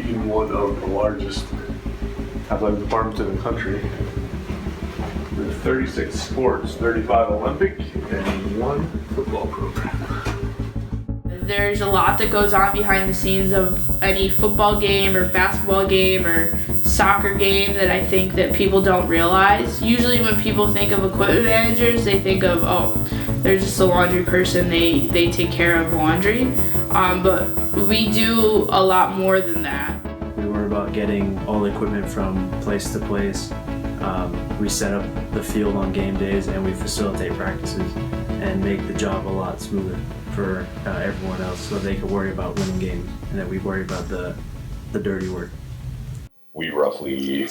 being one of the largest athletic departments in the country. With 36 sports, 35 Olympic, and 1 football program. There's a lot that goes on behind the scenes of any football game or basketball game or soccer game that I think that people don't realize. Usually when people think of equipment managers, they think of, oh, they're just a laundry person, they take care of laundry. But we do a lot more than that. We worry about getting all the equipment from place to place. We set up the field on game days and we facilitate practices and make the job a lot smoother for everyone else so they can worry about winning games and that we worry about the dirty work. We roughly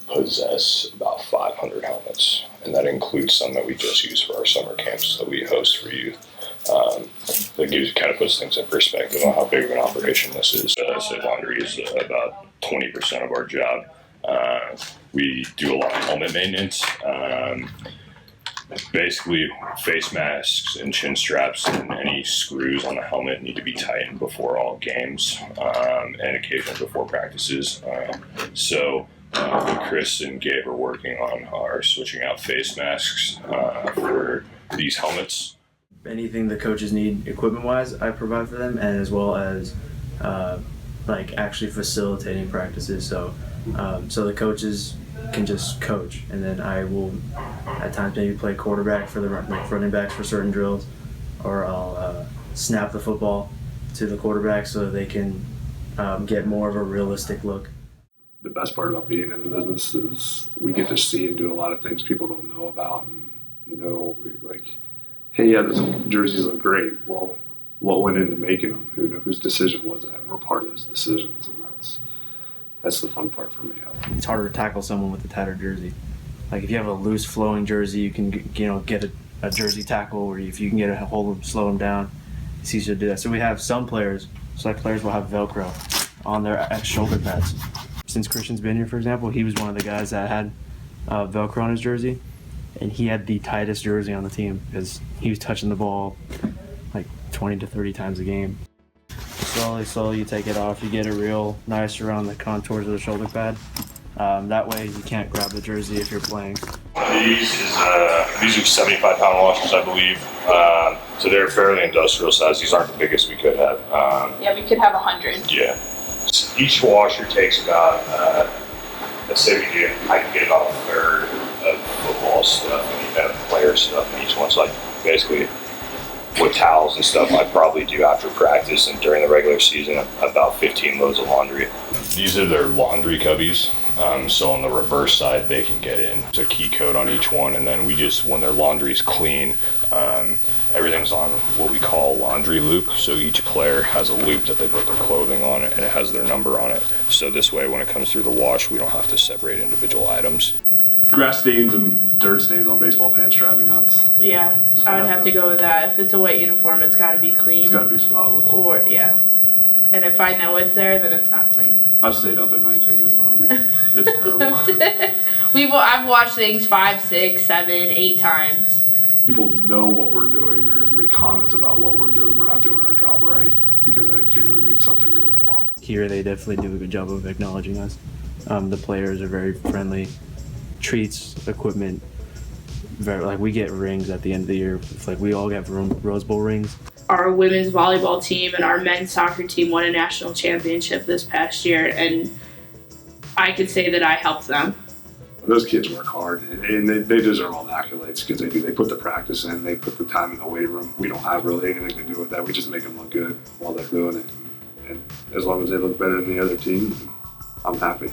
possess about 500 helmets, and that includes some that we just use for our summer camps that we host for youth. That kind of puts things in perspective on how big of an operation this is. So laundry is about 20% of our job. We do a lot of helmet maintenance. Basically, face masks and chin straps and any screws on the helmet need to be tightened before all games and occasionally before practices. So what Chris and Gabe are working on are switching out face masks for these helmets. Anything the coaches need equipment-wise, I provide for them, and as well as actually facilitating practices. So the coaches can just coach, and then I will at times maybe play quarterback for the running backs for certain drills, or I'll snap the football to the quarterback so they can get more of a realistic look. The best part about being in the business is we get to see and do a lot of things people don't know about, and know, like, hey, yeah, those jerseys look great. Well, what went into making them? Whose decision was that? And we're part of those decisions, and that's the fun part for me. It's harder to tackle someone with a tattered jersey. Like if you have a loose flowing jersey, you can get a jersey tackle, or if you can get a hold of them, slow them down, it's easier to do that. So we have some players, select players will have Velcro on their shoulder pads. Since Christian's been here, for example, he was one of the guys that had Velcro on his jersey, and he had the tightest jersey on the team because he was touching the ball like 20 to 30 times a game. Slowly you take it off, you get it real nice around the contours of the shoulder pad. That way you can't grab the jersey if you're playing. These are 75-pound washers, I believe. So they're fairly industrial size. These aren't the biggest we could have. Yeah, we could have 100. Yeah. So each washer takes about, let's say I can get about a third of football stuff and player stuff in each one. So basically, with towels and stuff, I probably do after practice and during the regular season about 15 loads of laundry. These are their laundry cubbies. So on the reverse side, they can get in. There's a key code on each one, and then when their laundry's clean, everything's on what we call a laundry loop. So each player has a loop that they put their clothing on it, and it has their number on it. So this way, when it comes through the wash, we don't have to separate individual items. Grass stains and dirt stains on baseball pants drive me nuts. Yeah, I would have to go with that. If it's a white uniform, it's got to be clean. It's got to be spotless. Or, yeah. And if I know it's there, then it's not clean. I've stayed up at night thinking about it. It's terrible. I've watched things 5, 6, 7, 8 times. People know what we're doing or make comments about what we're doing. We're not doing our job right because that usually means something goes wrong. Here they definitely do a good job of acknowledging us. The players are very friendly. Treats, equipment, we get rings at the end of the year. It's like we all have Rose Bowl rings. Our women's volleyball team and our men's soccer team won a national championship this past year, and I could say that I helped them. Those kids work hard, and they deserve all the accolades because they do. They put the practice in, they put the time in the weight room. We don't have really anything to do with that. We just make them look good while they're doing it. And as long as they look better than the other team, I'm happy.